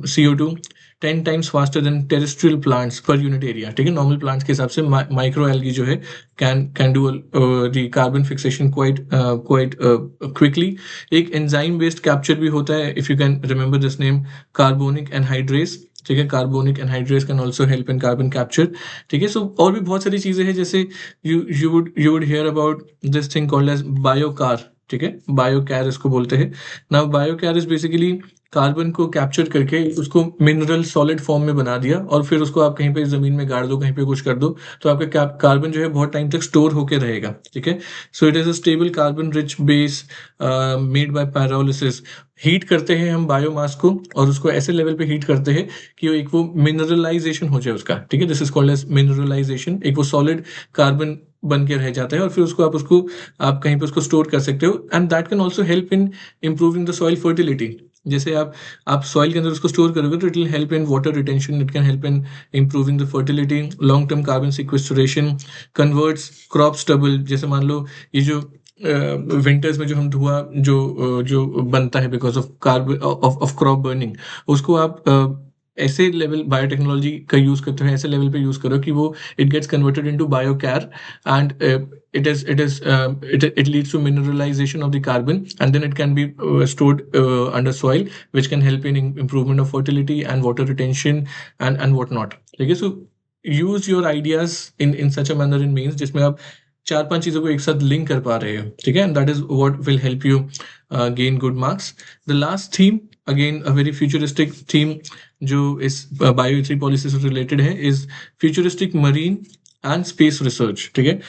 CO2, 10 times faster than terrestrial plants per unit area, ठीक है। नॉर्मल प्लांट्स के हिसाब से माइक्रो एल्गी जो है can do the carbon fixation quite quickly. एक एंजाइम बेस्ड कैप्चर भी होता है, if you can remember this name, carbonic anhydrase, ठीक है। Carbonic anhydrase can also help in carbon capture, ठीक है। सो और भी बहुत सारी चीजें हैं, जैसे you would hear about this thing called as biochar, ठीक है। बायोकैर इसको बोलते हैं ना। बायोकैर इज बेसिकली कार्बन को कैप्चर करके उसको मिनरल सॉलिड फॉर्म में बना दिया, और फिर उसको आप कहीं पे जमीन में गाड़ दो, कहीं पे कुछ कर दो, तो आपका कार्बन जो है बहुत टाइम तक स्टोर होके रहेगा, ठीक है। सो it is a stable carbon rich base made by pyrolysis. Heat करते हैं हम बायोमास को, और उसको ऐसे लेवल पे हीट करते हैं कि एक वो मिनरलाइजेशन हो जाए उसका, ठीक है। This is called as mineralisation. एक वो सॉलिड कार्बन बन के रह जाता है, और फिर आप कहीं पे उसको स्टोर कर सकते हो, and that can also help in improving the soil fertility. जैसे आप सॉइल के अंदर उसको स्टोर करोगे तो it will help in water retention, it can help in improving the fertility, long term carbon sequestration, converts crop stubble. जैसे मान लो ये जो विंटर्स में जो हम धुआं जो बनता है because of carbon of crop burning, उसको आप ऐसे लेवल बायोटेक्नोलॉजी का यूज करते हो, ऐसे लेवल पे यूज करो कि वो it gets converted into biochar, and it leads to mineralization of the carbon, and then it can be stored under soil, which can help in improvement of fertility and water retention and whatnot, ठीक है। so use your ideas in such a manner in means जिसमें आप 4-5 चीजों को एक साथ link कर पा रहे हो, ठीक है। and that is what will help you gain good marks. The last theme, again a very futuristic theme जो इस bio3 policy से रिलेटेड है, is futuristic marine and space research, ठीक है।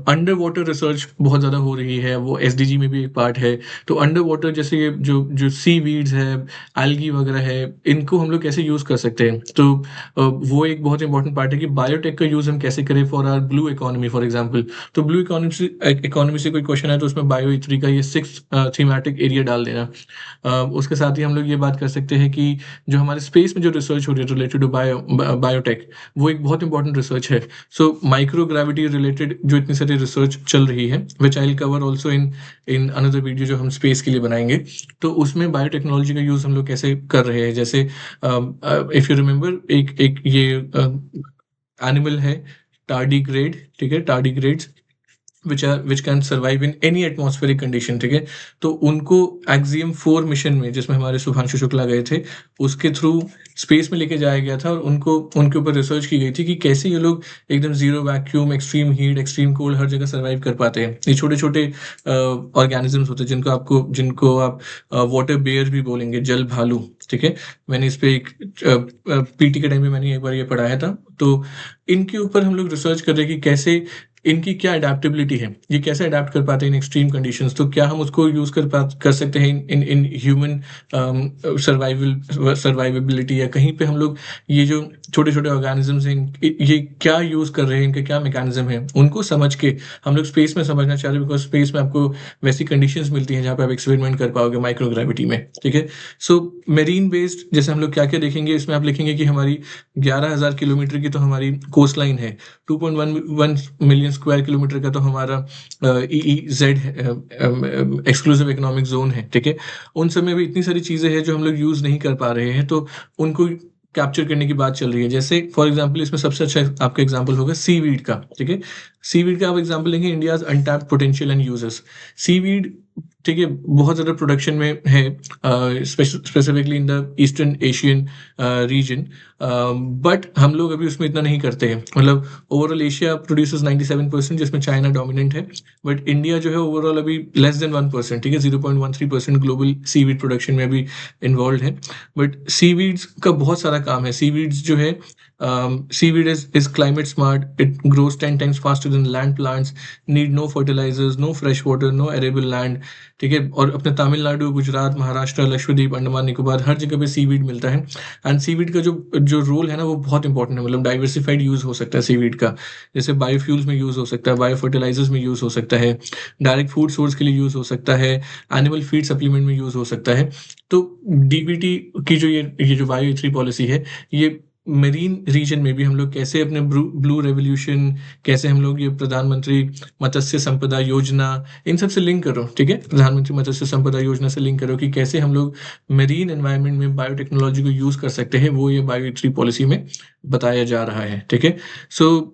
अंडर वाटर रिसर्च बहुत ज़्यादा हो रही है, वो एसडीजी में भी एक पार्ट है। तो अंडर वाटर जैसे ये जो सी वीड्स है, एल्गी वगैरह है, इनको हम लोग कैसे यूज़ कर सकते हैं, तो वो एक बहुत इंपॉर्टेंट पार्ट है कि बायोटेक का यूज़ हम कैसे करें for our blue economy, for example. तो ब्लू इकोनॉमी से कोई क्वेश्चन है तो उसमें बायो3 का ये 6 थीमेटिक एरिया डाल देना। उसके साथ ही हम लोग ये बात कर सकते हैं कि जो हमारे स्पेस में जो रिसर्च हो रही है रिलेटेड टू बायोटेक, वो एक बहुत इंपॉर्टेंट रिसर्च है। सो माइक्रो ग्रेविटी रिलेटेड जो इतनी सारी रिसर्च चल रही है, which I will cover also in another video जो हम स्पेस के लिए बनाएंगे, तो उसमें बायोटेक्नोलॉजी का यूज हम लोग कैसे कर रहे हैं। जैसे इफ यू रिमेंबर, एक ये एनिमल है टार्डीग्रेड, ठीक है। टार्डीग्रेड्स which can survive in any atmospheric condition, ठीक है। तो उनको एक्सियम 4 मिशन में, जिसमें हमारे शुभांशु शुक्ला गए थे, उसके थ्रू स्पेस में लेके जाया गया था, और उनके ऊपर रिसर्च की गई थी कि कैसे ये लोग एकदम zero vacuum, extreme heat, extreme cold, हर जगह सर्वाइव कर पाते हैं। ये छोटे छोटे ऑर्गेनिजम्स होते हैं जिनको आप वाटर बेयर भी बोलेंगे, जल भालू, ठीक है। मैंने इस पे एक पीटी के टाइम में मैंने एक बार ये पढ़ाया था। तो इनके ऊपर हम लोग रिसर्च कर रहे हैं कि कैसे इनकी क्या अडेप्टेबिलिटी है, ये कैसे अडेप्ट कर पाते हैं इन एक्सट्रीम कंडीशंस। तो क्या हम उसको यूज कर सकते हैं इन ह्यूमन सर्वाइवेबिलिटी, या कहीं पे हम लोग ये जो छोटे छोटे ऑर्गेनिजम्स हैं ये क्या यूज कर रहे हैं, इनके क्या मैकेनिज्म है, उनको समझ के हम लोग स्पेस में समझना चाह रहे हैं, बिकॉज स्पेस में आपको वैसी कंडीशंस मिलती हैं जहाँ पे आप एक्सपेरिमेंट कर पाओगे माइक्रोग्रेविटी में, ठीक है। सो मेरीन बेस्ड जैसे हम लोग क्या क्या देखेंगे, इसमें आप लिखेंगे कि हमारी 11,000 किलोमीटर की तो हमारी कोस्ट लाइन है, 2.1 मिलियन स्क्वायर किलोमीटर का तो हमारा EEZ एक्सक्लूसिव इकोनॉमिक जोन है, ठीक है। उन सब में भी इतनी सारी चीजें हैं जो हम लोग यूज नहीं कर पा रहे हैं, तो उनको कैप्चर करने की बात चल रही है। जैसे फॉर एग्जांपल इसमें सबसे अच्छा आपका एग्जांपल होगा सीवीड का, ठीक है। सीवीड का आप एग्जांपल लेंगे, India's untapped potential and uses. Seaweed, ठीक है, बहुत ज़्यादा प्रोडक्शन में है, specifically in the eastern Asian region, but हम लोग अभी उसमें इतना नहीं करते हैं। मतलब ओवरऑल एशिया प्रोड्यूसेस 97%, जिसमें चाइना डोमिनेंट है, बट इंडिया जो है ओवरऑल अभी लेस देन 1%, ठीक है। 0.13% ग्लोबल सीवीड प्रोडक्शन में अभी इन्वॉल्व है। बट सीवीड्स का बहुत सारा काम है। सीवीड्स जो है, seaweed is climate smart, it grows 10 times faster than land plants, need no fertilizers, no fresh water, no arable land, ठीक है। और अपने तमिलनाडु, गुजरात, महाराष्ट्र, लक्षद्वीप, अंडमान निकोबार हर जगह पे सीवीड मिलता है। एंड सीवीड का जो रोल है ना, वो बहुत इंपॉर्टेंट है। मतलब डाइवर्सिफाइड यूज हो सकता है सीवीड का, जैसे बायोफ्यूल्स में यूज हो सकता है, बायो फर्टिलाइजर्स में यूज हो सकता है, डायरेक्ट फूड सोर्स के लिए यूज हो सकता है, एनिमल फीड सप्लीमेंट में यूज हो सकता है। तो डीबीटी की जो ये जो बायो3 पॉलिसी है, ये मरीन रीजन में भी हम लोग कैसे अपने ब्लू रेवोल्यूशन, कैसे हम लोग ये प्रधानमंत्री मत्स्य संपदा योजना, इन सब से लिंक करो, ठीक है? प्रधानमंत्री मत्स्य संपदा योजना से लिंक करो कि कैसे हम लोग मरीन एनवायरनमेंट में बायोटेक्नोलॉजी को यूज़ कर सकते हैं, वो ये बायो 3 पॉलिसी में बताया जा रहा है, ठीक है? सो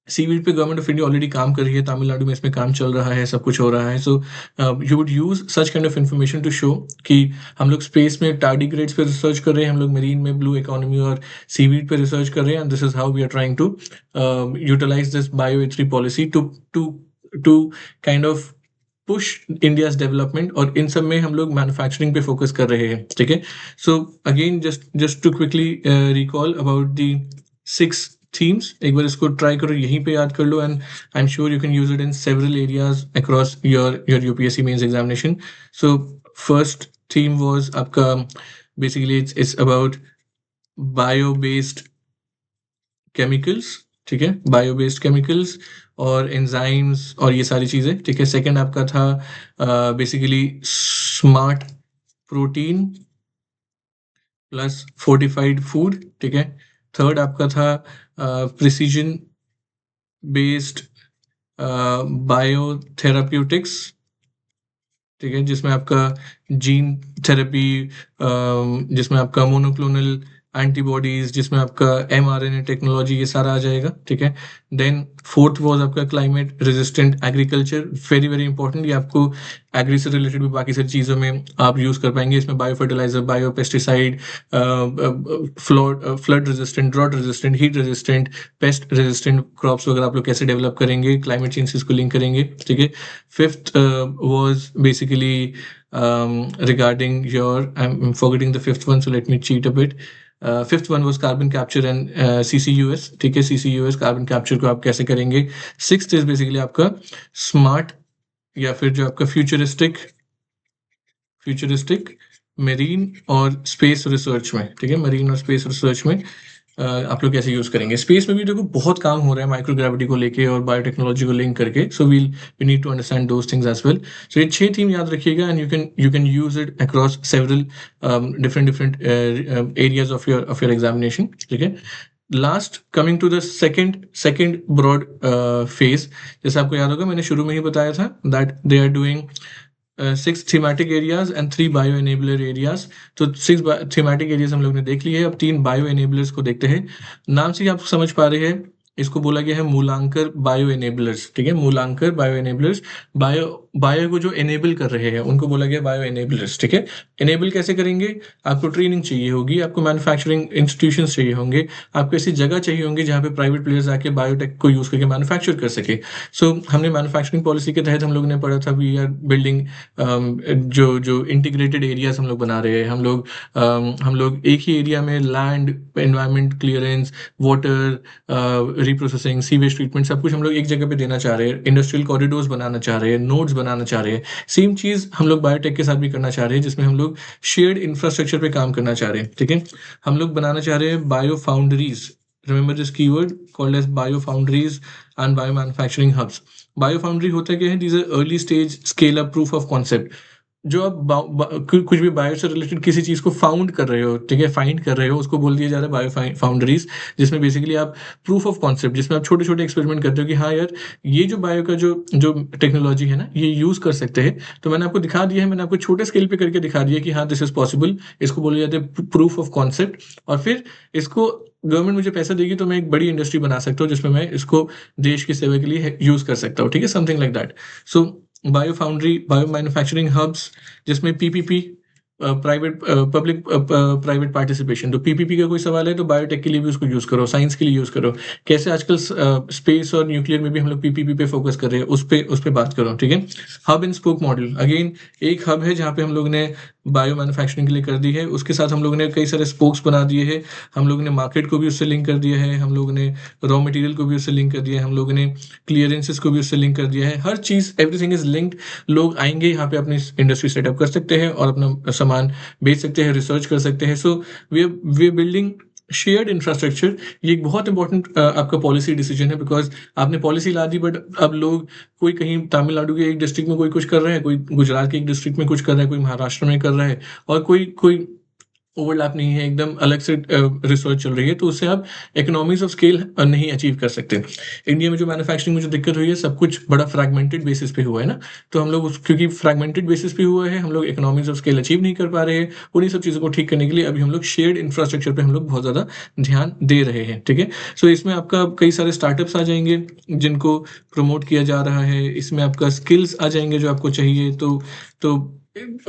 सीवीड पे गवर्नमेंट ऑफ इंडिया ऑलरेडी काम कर रही है, तमिलनाडु में इसमें काम चल रहा है, सब कुछ हो रहा है। So you would use such kind of information to show कि हम लोग स्पेस में टार्डिग्रेड्स पे रिसर्च कर रहे हैं, हम लोग मरीन में ब्लू इकोनॉमी और सीवीड पे रिसर्च कर रहे हैं, and this is how we are trying to utilise this bio 3 policy to kind of push India's development, और इन सब में हम लोग मैन्युफैक्चरिंग पे फोकस कर रहे हैं, ठीक है? So again just to quickly recall about the 6 themes, एक बार इसको ट्राई करो, यहीं पे याद कर लो, and I am sure you can use it in several areas across your UPSC mains examination. So first theme was आपका basically it's about bio based chemicals, ठीक है? बायो बेस्ड केमिकल्स और एंजाइम्स और ये सारी चीजें, ठीक है? सेकंड आपका था basically smart protein plus fortified food, ठीक है? थर्ड आपका था प्रिसीजन बेस्ड बायोथेराप्यूटिक्स, ठीक है? जिसमें आपका जीन थेरेपी, जिसमें आपका मोनोक्लोनल एंटीबॉडीज, जिसमें आपका mRNA टेक्नोलॉजी, ये सारा आ जाएगा, ठीक है? देन फोर्थ वाज आपका climate resistant agriculture, very very important, ये आपको एग्री से रिलेटेड भी बाकी सारी चीज़ों में आप यूज़ कर पाएंगे. इसमें bio fertiliser, bio pesticide, flood resistant, drought resistant, heat resistant, pest resistant crops वगैरह आप लोग कैसे डेवलप करेंगे, क्लाइमेट चेंज से इसको लिंक करेंगे, ठीक है? Fifth was basically regarding your, I'm forgetting the fifth one, so let me cheat a bit. Fifth one was carbon capture and CCUS, ठीक है? CCUS कार्बन कैप्चर को आप कैसे करेंगे. सिक्स्थ इज बेसिकली आपका स्मार्ट या फिर जो आपका फ्यूचरिस्टिक मरीन और स्पेस रिसर्च में, ठीक है? मरीन और स्पेस रिसर्च में आप लोग कैसे यूज करेंगे. स्पेस में भी देखो बहुत काम हो रहा है माइक्रोग्रेविटी को लेके और बायोटेक्नोलॉजी को लिंक करके, so we need to understand those things as well. So ये 6 थीम याद रखिएगा, and you can use it across several different areas of your examination, ठीक है? Last coming to the second broad phase, जैसे आपको याद होगा मैंने शुरू में ही बताया था that they are doing 6 thematic areas and 3 bio enabler areas. तो 6 थीमेटिक एरियाज हम लोग ने देख लिए हैं, अब 3 बायो एनेबलर्स को देखते हैं. नाम से ही आप समझ पा रहे हैं, इसको बोला गया है मूलांकर बायो एनेबलर्स, ठीक है? मूलांकर बायो एनेबलर्स, बायो को जो एनेबल कर रहे हैं उनको बोला गया बायो एनेबलर्स, ठीक है? एनेबल कैसे करेंगे? आपको ट्रेनिंग चाहिए होगी, आपको मैन्युफैक्चरिंग इंस्टीट्यूशंस चाहिए होंगे, आपको ऐसी जगह चाहिए होंगी जहाँ पे प्राइवेट प्लेयर्स आके बायोटेक को यूज करके मैन्युफैक्चर कर सके. सो हमने मैन्युफैक्चरिंग पॉलिसी के तहत हम लोग ने पढ़ा था वी आर बिल्डिंग जो इंटीग्रेटेड एरियाज हम लोग बना रहे हैं. हम लोग एक ही एरिया में land, environment clearance, water reprocessing, sewage treatment, सब कुछ हम लोग एक जगह पे देना चाह रहे हैं. इंडस्ट्रियल कॉरिडोर्स बनाना चाह रहे हैं, नोड्स बनाना चाह रहे हैं. सेम चीज हम लोग बायोटेक के साथ भी करना चाह रहे हैं, जिसमें हम लोग शेयर्ड इंफ्रास्ट्रक्चर पे काम करना चाह रहे हैं, ठीक है? हम लोग बनाना चाह रहे हैं bio foundries. Remember this keyword called as bio foundries and bio manufacturing hubs. Bio foundry होता क्या है? These are early stage scale up proof of concept. जो आप कुछ भी बायो से रिलेटेड किसी चीज को फाउंड कर रहे हो, ठीक है, फाइंड कर रहे हो, उसको बोल दिया जा रहा है बायो फाउंड्रीज, जिसमें बेसिकली आप प्रूफ ऑफ कॉन्सेप्ट, जिसमें आप छोटे छोटे एक्सपेरिमेंट करते हो कि हाँ यार ये जो बायो का जो टेक्नोलॉजी है ना, ये यूज कर सकते हैं. तो मैंने आपको दिखा दिया है, मैंने आपको छोटे स्केल पे करके दिखा दिया कि हाँ दिस इज पॉसिबल. इसको बोले जाते हैं प्रूफ ऑफ कॉन्सेप्ट, और फिर इसको गवर्नमेंट मुझे पैसा देगी तो मैं एक बड़ी इंडस्ट्री बना सकता हूँ जिसमें मैं इसको देश की सेवा के लिए यूज कर सकता हूँ, ठीक है? Something like that. So bio foundry, bio manufacturing hubs, जिसमें PPP, private public private participation. तो पीपीपी का कोई सवाल है तो बायोटेक के लिए भी उसको यूज करो, साइंस के लिए यूज करो. कैसे आजकल स्पेस और न्यूक्लियर में भी हम लोग पीपीपी पे फोकस कर रहे हैं, उस पे बात करो, ठीक है? Hub and spoke model, again एक हब है जहाँ पे हम लोग ने बायो मैन्युफैक्चरिंग के लिए कर दी है, उसके साथ हम लोग ने कई सारे स्पोक्स बना दिए हैं. हम लोग ने मार्केट को भी उससे लिंक कर दिया है, हम लोग ने रॉ मटेरियल को भी उससे लिंक कर दिया है, हम लोग ने क्लियरेंसेस को भी उससे लिंक कर दिया है. हर चीज, एवरीथिंग इज लिंक्ड. लोग आएंगे यहाँ पे अपनी इंडस्ट्री सेटअप कर सकते हैं और अपना सामान बेच सकते हैं, रिसर्च कर सकते हैं. So we are building shared infrastructure. ये एक बहुत इंपॉर्टेंट आपका पॉलिसी डिसीजन है, बिकॉज आपने पॉलिसी ला दी, बट अब लोग, कोई कहीं तमिलनाडु के एक डिस्ट्रिक्ट में कोई कुछ कर रहा है, कोई गुजरात के एक डिस्ट्रिक्ट में कुछ कर रहा है, कोई महाराष्ट्र में कर रहा है, और कोई ओवरलैप नहीं है, एकदम अलग से रिसर्च चल रही है, तो उससे आप इकोनॉमीज़ ऑफ स्केल नहीं अचीव कर सकते। इंडिया में जो मैन्युफैक्चरिंग में जो दिक्कत हुई है, सब कुछ बड़ा फ्रैगमेंटेड बेसिस पे हुआ है ना, तो हम लोग उस क्योंकि फ्रैगमेंटेड बेसिस पे हुआ है, हम लोग इकोनॉमीज़ ऑफ स्केल अचीव नहीं कर पा रहे हैं। उन्हीं सब चीज़ों को ठीक करने के लिए अभी हम लोग शेयर्ड इंफ्रास्ट्रक्चर पे हम लोग बहुत ज़्यादा ध्यान दे रहे हैं, ठीक है? सो इसमें आपका कई सारे स्टार्टअप्स आ जाएँगे, जिनको प्रमोट किया जा रहा है, इसमें आपका स्किल्स आ जाएँगे जो आपको चाहिए, तो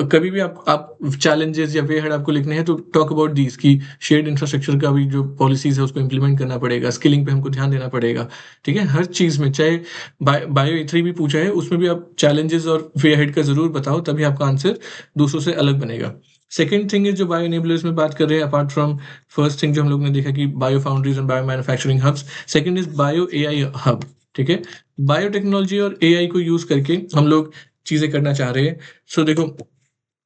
कभी भी आप चैलेंजेस या वे हेड आपको लिखने हैं तो टॉक अबाउट दीज़ कि शेयर्ड इंफ्रास्ट्रक्चर का भी जो पॉलिसीज़ है उसको इम्प्लीमेंट करना पड़ेगा, स्किलिंग पे हमको ध्यान देना पड़ेगा, ठीक है? हर चीज़ में चाहे बायो ई3 भी पूछा है, उसमें भी आप चैलेंजेस और वे हेड का ज़रूर बताओ, तभी आपका आंसर दूसरों से अलग बनेगा। सेकंड थिंग इज़ जो बायो इनेबलर्स में बात कर रहे हैं अपार्ट फ्रॉम फर्स्ट थिंग जो हम लोग ने देखा कि bio foundries and bio manufacturing hubs, second is bio AI hub, ठीक है? बायोटेक्नोलॉजी और एआई को यूज़ करके हम लोग चीज़ें करना चाह रहे हैं। सो देखो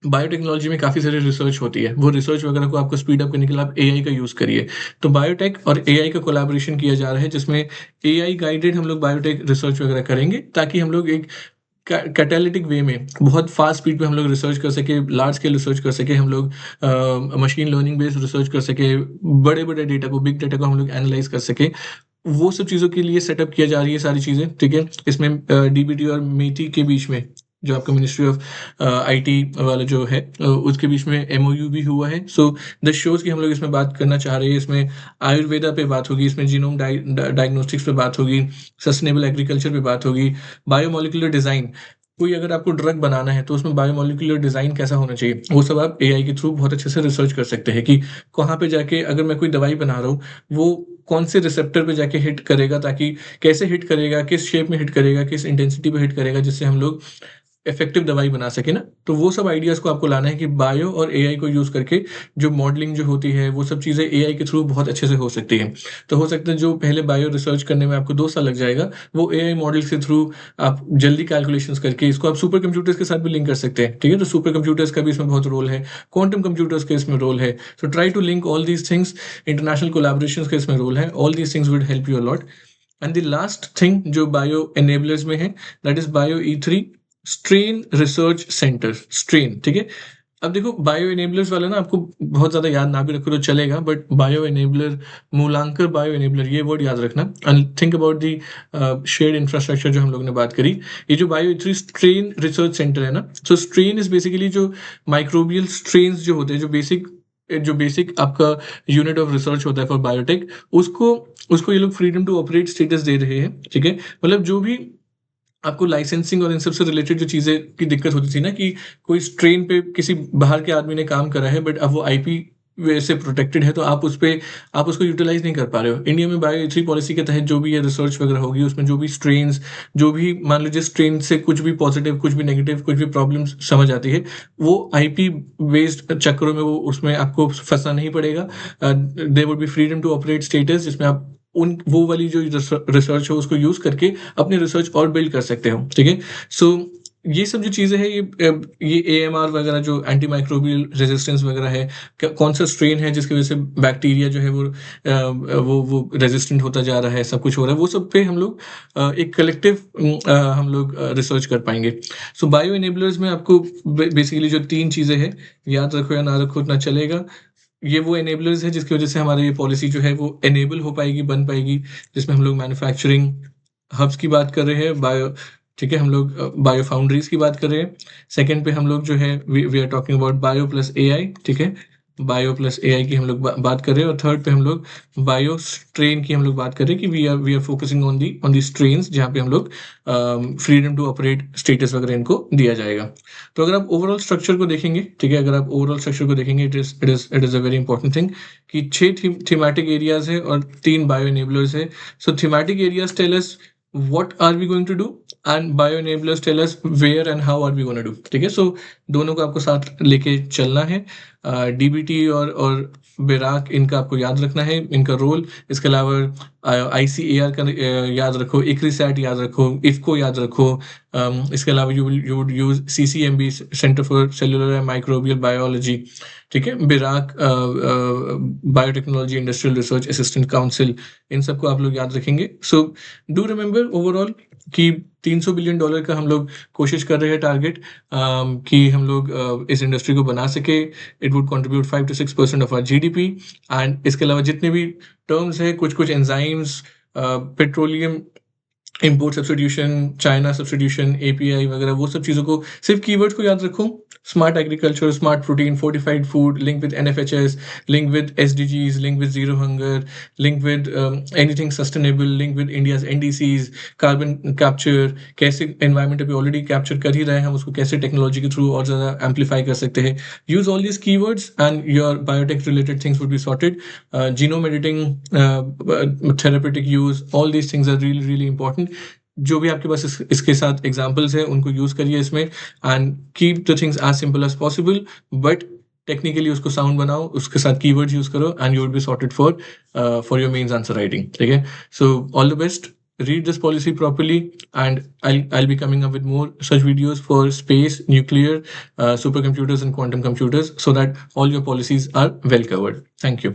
बायोटेक्नोलॉजी में काफ़ी सारी रिसर्च होती है। वो रिसर्च वगैरह को आपको स्पीड अप करने के लिए आप एआई का यूज़ करिए। तो बायोटेक और एआई का कोलैबोरेशन किया जा रहा है जिसमें एआई गाइडेड हम लोग बायोटेक रिसर्च वगैरह करेंगे ताकि हम लोग एक कैटालिटिक वे में बहुत फास्ट स्पीड पे हम लोग रिसर्च कर सके, लार्ज स्केल रिसर्च कर सके, हम लोग मशीन लर्निंग बेस्ड रिसर्च कर सके, बड़े-बड़े डेटा को, बिग डेटा को हम लोग एनालाइज़ कर सके। वो सब चीज़ों के लिए सेटअप किया जा रही है सारी चीज़ें, ठीक है? इसमें डीबीटी और मेटी के बीच में जो आपका मिनिस्ट्री ऑफ आईटी वाला जो है उसके बीच में एमओयू भी हुआ है। सो दिस शोज़ कि हम लोग इसमें बात करना चाह रहे हैं, इसमें आयुर्वेदा पे बात होगी, इसमें जीनोम डायग्नोस्टिक्स पे बात होगी, सस्टेनेबल एग्रीकल्चर पे बात होगी, बायोमोलिक्यूलर डिज़ाइन कोई अगर आपको ड्रग बनाना है तो उसमें बायोमोलिक्यूलर डिज़ाइन कैसा होना चाहिए, वो सब आप एआई के थ्रू बहुत अच्छे से रिसर्च कर सकते हैं कि कहाँ पे जाके अगर मैं कोई दवाई बना रहा हूँ, वो कौन से रिसेप्टर पे जाके हिट करेगा ताकि कैसे हिट करेगा, किस शेप में हिट करेगा, किस इंटेंसिटी पे हिट करेगा जिससे हम लोग इफ़ेक्टिव दवाई बना सकें ना। तो वो सब आइडियाज़ को आपको लाना है कि बायो और एआई को यूज़ करके जो मॉडलिंग जो होती है, वो सब चीज़ें एआई के थ्रू बहुत अच्छे से हो सकती हैं। तो हो सकता है जो पहले बायो रिसर्च करने में आपको 2 साल लग जाएगा, वो एआई मॉडल्स के थ्रू आप जल्दी कैलकुलेशंस करके इसको आप सुपर कंप्यूटर्स के साथ भी लिंक कर सकते हैं, ठीक है? तो सुपर कंप्यूटर्स का भी इसमें बहुत रोल है, क्वांटम कंप्यूटर्स का इसमें रोल है। So try to link all these things, international collaborations का इसमें रोल है। All these things will help you a lot. And the last thing जो बायो इनेबलर्स में है, दैट इज़ बायो ई3 स्ट्रेन रिसर्च सेंटर, स्ट्रेन, ठीक है? अब देखो बायो इनेबलर्स वाला ना आपको बहुत ज़्यादा याद ना भी रखो तो चलेगा, but bio enabler, Moolankur bio enabler ये वर्ड याद रखना and think about the shared infrastructure जो हम लोग ने बात करी। ये जो बायो ई3 स्ट्रेन रिसर्च सेंटर है ना, सो स्ट्रेन इज़ बेसिकली जो माइक्रोबियल स्ट्रेन्स जो होते हैं, जो बेसिक आपका यूनिट ऑफ रिसर्च होता है फॉर बायोटेक, उसको उसको ये लोग फ्रीडम टू ऑपरेट स्टेटस दे रहे हैं, ठीक है? मतलब जो भी आपको लाइसेंसिंग और इन सब से रिलेटेड जो चीज़ें की दिक्कत होती थी ना कि कोई स्ट्रेन पे किसी बाहर के आदमी ने काम करा है बट अब वो आईपी वे से प्रोटेक्टेड है तो आप उसको यूटिलाइज़ नहीं कर पा रहे हो। इंडिया में बायो ई3 पॉलिसी के तहत जो भी ये रिसर्च वगैरह होगी उसमें जो भी स्ट्रेन्स जो भी मान लीजिए स्ट्रेन से कुछ भी पॉजिटिव, कुछ भी नेगेटिव, कुछ भी प्रॉब्लम्स समझ आती है, वो आईपी बेस्ड चक्करों में वो उसमें आपको फँसना नहीं पड़ेगा। There would be freedom to operate status जिसमें आप उन वो वाली जो रिसर्च हो उसको यूज़ करके अपनी रिसर्च और बिल्ड कर सकते हो, ठीक है? सो ये सब जो चीज़ें हैं ये एएमआर वगैरह जो एंटी माइक्रोबियल रेजिस्टेंस वगैरह है, कौन सा स्ट्रेन है जिसकी वजह से बैक्टीरिया जो है वो रेजिस्टेंट होता जा रहा है, सब कुछ हो रहा है, वो सब पे हम लोग एक कलेक्टिव हम लोग रिसर्च कर पाएंगे। सो बायो इनेबलर्स में आपको बेसिकली जो 3 चीज़ें हैं, याद रखो या ना रखो उतना चलेगा। ये वो एनेबलर्स है जिसकी वजह से हमारी ये पॉलिसी जो है वो एनेबल हो पाएगी, बन पाएगी, जिसमें हम लोग मैन्युफैक्चरिंग हब्स की बात कर रहे हैं, ठीक है? हम लोग बायो फाउंड्रीज़ की बात कर रहे हैं। सेकंड पे हम लोग जो है we are talking about bio plus AI, ठीक है? बायो प्लस एआई की हम लोग बात कर रहे हैं और थर्ड पे हम लोग बायो स्ट्रेन की हम लोग बात कर रहे हैं कि we are focusing on the strains जहाँ पे हम लोग फ्रीडम टू ऑपरेट स्टेटस वगैरह इनको दिया जाएगा। तो अगर आप ओवरऑल स्ट्रक्चर को देखेंगे, ठीक है? अगर आप ओवरऑल स्ट्रक्चर को देखेंगे it is a very important thing कि 6 थीमेटिक एरियाज़ है और 3 बायो इनेबलर्स है। So thematic areas tell us what are we going to do and bio enablers tell us where and how are we going to do, ठीक है? सो दोनों को आपको साथ लेके चलना है। डीबीटी और बेराक इनका आपको याद रखना है, इनका रोल। इसके अलावा आईसीएआर का याद रखो, इक्रिसैट याद रखो, इफको याद रखो। इसके अलावा you would use CCMB, centre for cellular and microbial biology, ठीक है? BIRAC biotechnology industrial research assistant council, इन सबको आप लोग याद रखेंगे। सो डू रिमेंबर ओवरऑल कि $300 बिलियन का हम लोग कोशिश कर रहे हैं टारगेट कि हम लोग इस इंडस्ट्री को बना सके। It would contribute 5 to 6% of our GDP. And इसके अलावा जितने भी टर्म्स है, कुछ enzymes, petroleum import substitution, China substitution, API वगैरह, वो सब चीज़ों को, सिर्फ कीवर्ड्स को याद रखो। Smart agriculture, smart protein, fortified food, link with NFHS, link with SDGs, link with zero hunger, link with anything sustainable, link with India's NDCs, carbon capture, कैसे एनवायरमेंट अभी ऑलरेडी कैप्चर कर ही रहे हैं हम, उसको कैसे टेक्नोलॉजी के थ्रू और ज़्यादा एम्पलीफाई कर सकते हैं। Use all these keywords and your biotech related things would be sorted. Genome editing, therapeutic use, all these things are really really important. जो भी आपके पास इसके साथ एग्जाम्पल्स हैं उनको यूज करिए इसमें, and keep the things as simple as possible, but technically उसको साउंड बनाओ, उसके साथ कीवर्ड्स यूज करो, and you will be sorted for your mains answer writing. ठीक है, so all the best, read this policy properly, and I'll be coming up with more such videos for space, nuclear, supercomputers and quantum computers, so that all your policies are well covered. Thank you.